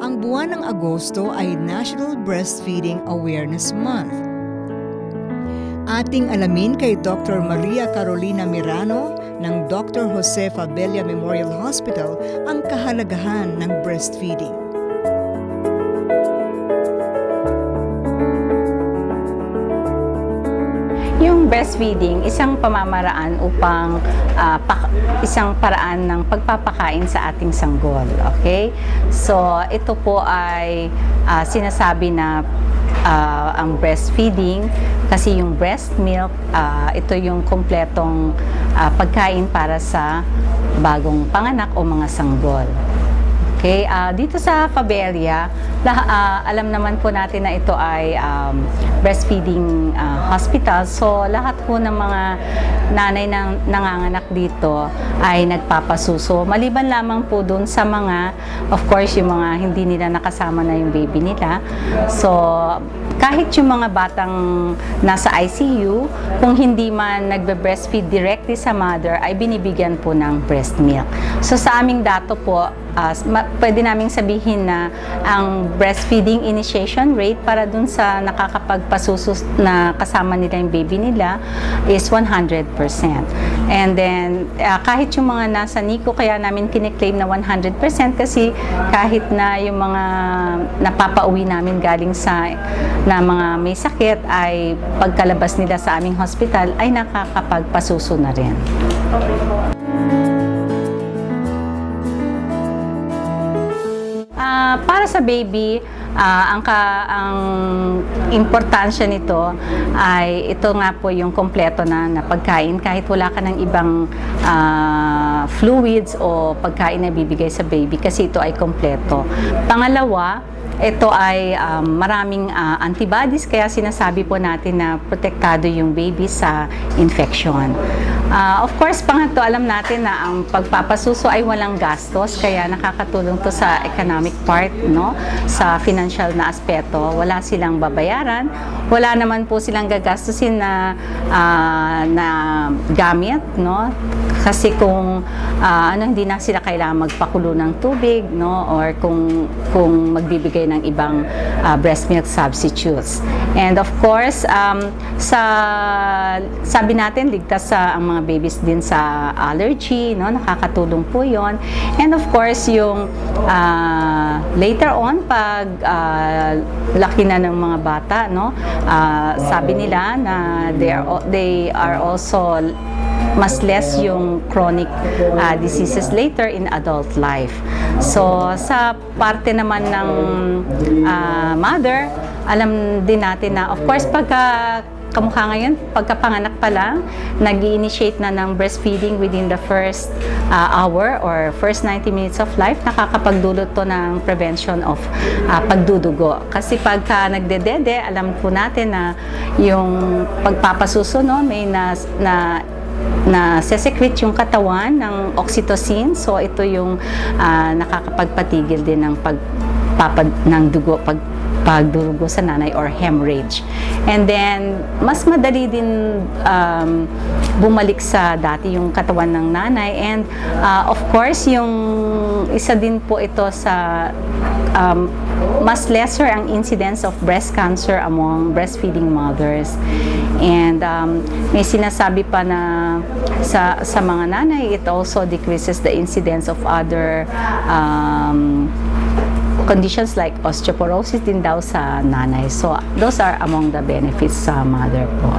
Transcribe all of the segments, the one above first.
Ang buwan ng Agosto ay National Breastfeeding Awareness Month. Ating alamin kay Dr. Maria Carolina Mirano ng Dr. Jose Fabella Memorial Hospital ang kahalagahan ng breastfeeding. Yung breastfeeding, isang pamamaraan upang isang paraan ng pagpapakain sa ating sanggol. Okay? So, ito po ay sinasabi na ang breastfeeding kasi yung breast milk, ito yung kumpletong pagkain para sa bagong panganak o mga sanggol. Okay, dito sa Fabella, alam naman po natin na ito ay breastfeeding hospital. So, lahat po ng mga nanay na nanganganak dito ay nagpapasuso. Maliban lamang po dun sa mga, of course, yung mga hindi nila nakasama na yung baby nila. So, kahit yung mga batang nasa ICU, kung hindi man nagbe-breastfeed directly sa mother, ay binibigyan po ng breast milk. So, sa aming dato po, pwede naming sabihin na ang breastfeeding initiation rate para dun sa nakakapagpasuso na kasama nila yung baby nila is 100%. And then, kahit yung mga nasa NICU, kaya namin kiniklaim na 100% kasi kahit na yung mga napapauwi namin galing na mga may sakit ay pagkalabas nila sa aming hospital ay nakakapagpasuso na rin. Para sa baby, ang importansya nito ay ito nga po yung kompleto na pagkain kahit wala ka ng ibang fluids o pagkain na bibigay sa baby kasi ito ay kompleto. Pangalawa, ito ay maraming antibodies kaya sinasabi po natin na protektado yung baby sa infection. Of course, pangatlo, alam natin na ang pagpapasuso ay walang gastos kaya nakakatulong to sa economic part, no? Sa financial na aspeto. Wala silang babayaran, wala naman po silang gagastusin na gamit, no? Kasi kung hindi na sila kailangan magpakulo ng tubig, no? Or kung magbibigay ng ibang breast milk substitutes. And of course, sabi natin, ligtas sa ang mga babies din sa allergy, no? Nakakatulong po yon. And of course, yung later on, pag laki na ng mga bata, no? Sabi nila na they are also mas less yung chronic diseases later in adult life. So, sa parte naman ng mother, alam din natin na, of course, kamukha ngayon, pagkapanganak pa lang, nag-i-initiate na ng breastfeeding within the first hour or first 90 minutes of life, nakakapagdulot to ng prevention of pagdudugo. Kasi pagka nagdedede, alam po natin na yung pagpapasuso, no, may na-secrete yung katawan ng oxytocin. So, ito yung nakakapagpatigil din ng ng dugo, pagdurugo sa nanay or hemorrhage. And then, mas madali din bumalik sa dati yung katawan ng nanay. And of course, yung isa din po ito sa mas lesser ang incidence of breast cancer among breastfeeding mothers. And may sinasabi pa na sa mga nanay, it also decreases the incidence of other conditions like osteoporosis din daw sa nanay. So, those are among the benefits sa mother po.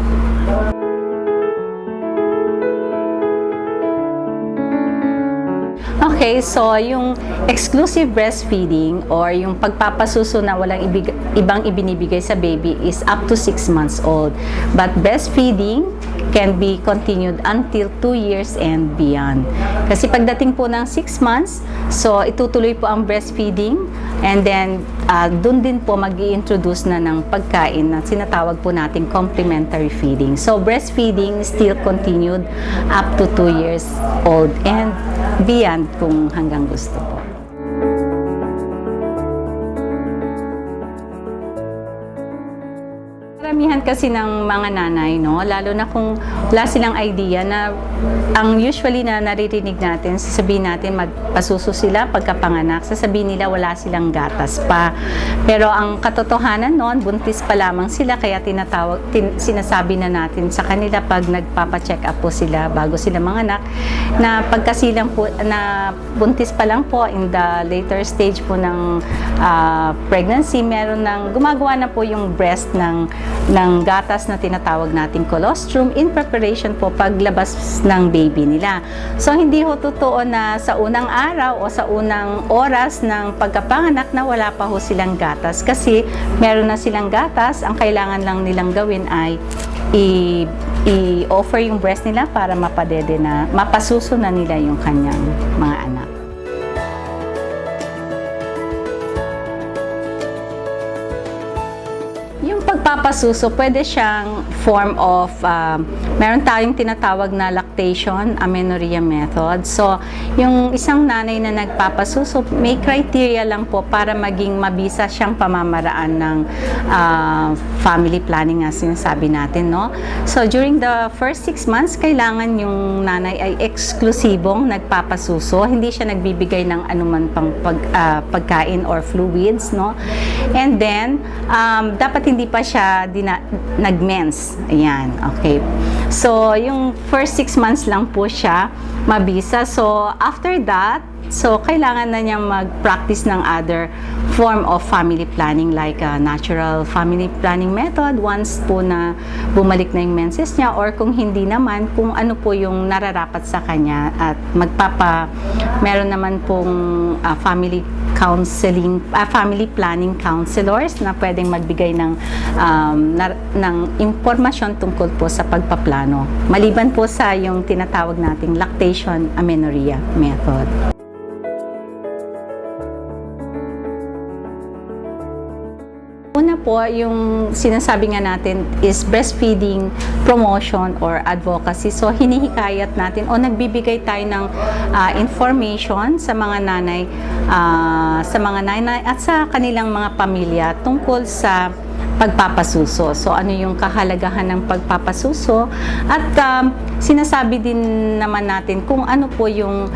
Okay, so yung exclusive breastfeeding or yung pagpapasuso na walang ibang ibinibigay sa baby is up to 6 months old. But breastfeeding can be continued until 2 years and beyond. Kasi pagdating po ng 6 months, so itutuloy po ang breastfeeding and then dun din po mag-i-introduce na ng pagkain na sinatawag po nating complementary feeding. So breastfeeding still continued up to 2 years old and beyond kung hanggang gusto po. karamihan kasi ng mga nanay, no, lalo na kung wala silang idea na ang usually na naririnig natin, sasabihin natin magpasuso sila pagkapanganak, sasabihin nila wala silang gatas pa. Pero ang katotohanan noon, buntis pa lamang sila, kaya sinasabi na natin sa kanila pag nagpapa-check up po sila bago sila manganak, na pagkasilang po, na buntis pa lang po in the later stage po ng pregnancy, meron ng gumagawa na po yung breast ng gatas na tinatawag nating colostrum in preparation po paglabas ng baby nila. So hindi ho totoo na sa unang araw o sa unang oras ng pagkapanganak na wala pa ho silang gatas, kasi meron na silang gatas. Ang kailangan lang nilang gawin ay i-offer yung breast nila para mapasuso na nila yung kanyang mga anak. Yung pagpapasuso, pwede siyang form of, meron tayong tinatawag na lactation amenorrhea method. So, yung isang nanay na nagpapasuso, may criteria lang po para maging mabisa siyang pamamaraan ng family planning nga sinasabi natin, no? So, during the first 6 months, kailangan yung nanay ay eksklusibong nagpapasuso. Hindi siya nagbibigay ng anuman pang pagkain or fluids, no? And then, dapat hindi pa siya nag-mens. Ayan, okay. So, yung first 6 months lang po siya mabisa. So, after that, so kailangan na niyang mag-practice ng other form of family planning like natural family planning method once po na bumalik na yung menses niya, or kung hindi naman, kung ano po yung nararapat sa kanya, at meron naman pong family counseling, family planning counselors na pwedeng magbigay ng impormasyon tungkol po sa pagpaplano, maliban po sa yung tinatawag nating lactation amenorrhea method. Una po, yung sinasabi nga natin is breastfeeding promotion or advocacy. So, hinihikayat natin o nagbibigay tayo ng information sa mga nanay at sa kanilang mga pamilya tungkol sa pagpapasuso. So, ano yung kahalagahan ng pagpapasuso, at sinasabi din naman natin kung ano po yung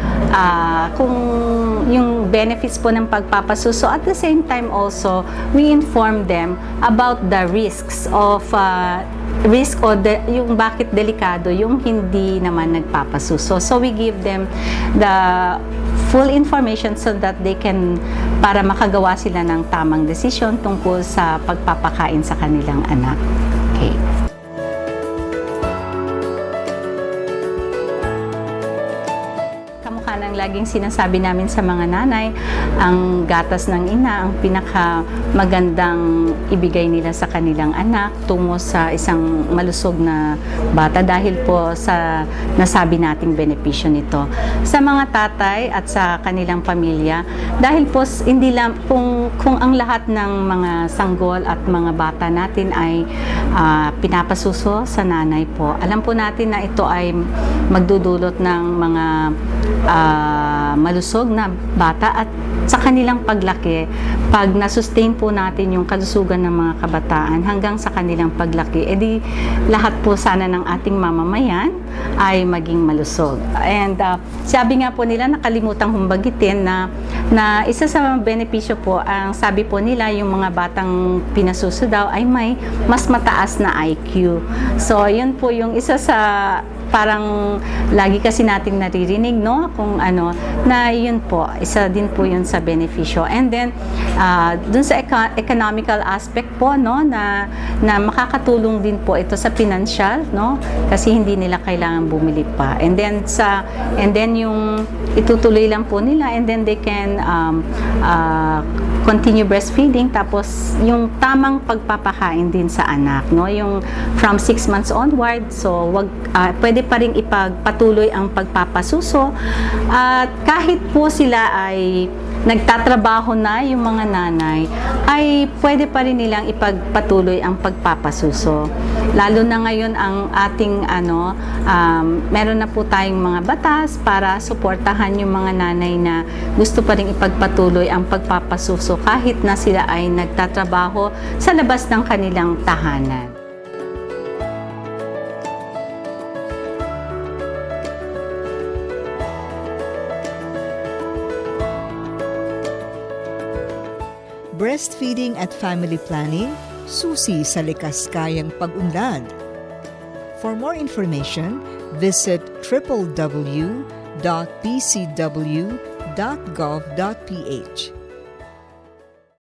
benefits po ng pagpapasuso. At the same time also, we inform them about the risks of yung bakit delikado yung hindi naman nagpapasuso. So we give them the full information so that they can, para makagawa sila ng tamang desisyon tungkol sa pagpapakain sa kanilang anak. Okay. Kamukha ng laging sinasabi namin sa mga nanay, ang gatas ng ina ang pinakamagandang ibigay nila sa kanilang anak tungo sa isang malusog na bata, dahil po sa nasabi nating benepisyo nito sa mga tatay at sa kanilang pamilya. Dahil po hindi lang kung ang lahat ng mga sanggol at mga bata natin ay pinapasuso sa nanay po, alam po natin na ito ay magdudulot ng mga malusog na bata, at sa kanilang paglaki, pag nasustain po natin yung kalusugan ng mga kabataan hanggang sa kanilang paglaki, edi lahat po sana ng ating mamamayan ay maging malusog. And sabi nga po nila, nakalimutang humbagitin na isa sa benepisyo po, ang sabi po nila, yung mga batang pinasuso daw ay may mas mataas na IQ. So, yun po yung isa sa parang lagi kasi nating naririnig, no? Kung ano, na yun po, isa din po yun sa benepisyo. And then, dun sa economical aspect po, no? Na makakatulong din po ito sa financial, no? Kasi hindi nila kailangan bumili pa. And then yung itutuloy lang po nila, and then they can continue breastfeeding, tapos yung tamang pagpapakain din sa anak, no? Yung from 6 months onward, so pwede pa rin ipagpatuloy ang pagpapasuso, at kahit po sila ay nagtatrabaho na, yung mga nanay, ay pwede pa rin nilang ipagpatuloy ang pagpapasuso. Lalo na ngayon ang ating meron na po tayong mga batas para suportahan yung mga nanay na gusto pa rin ipagpatuloy ang pagpapasuso kahit na sila ay nagtatrabaho sa labas ng kanilang tahanan. breastfeeding at family planning, susi sa likas kayang pag-unlad. For more information, visit www.pcw.gov.ph.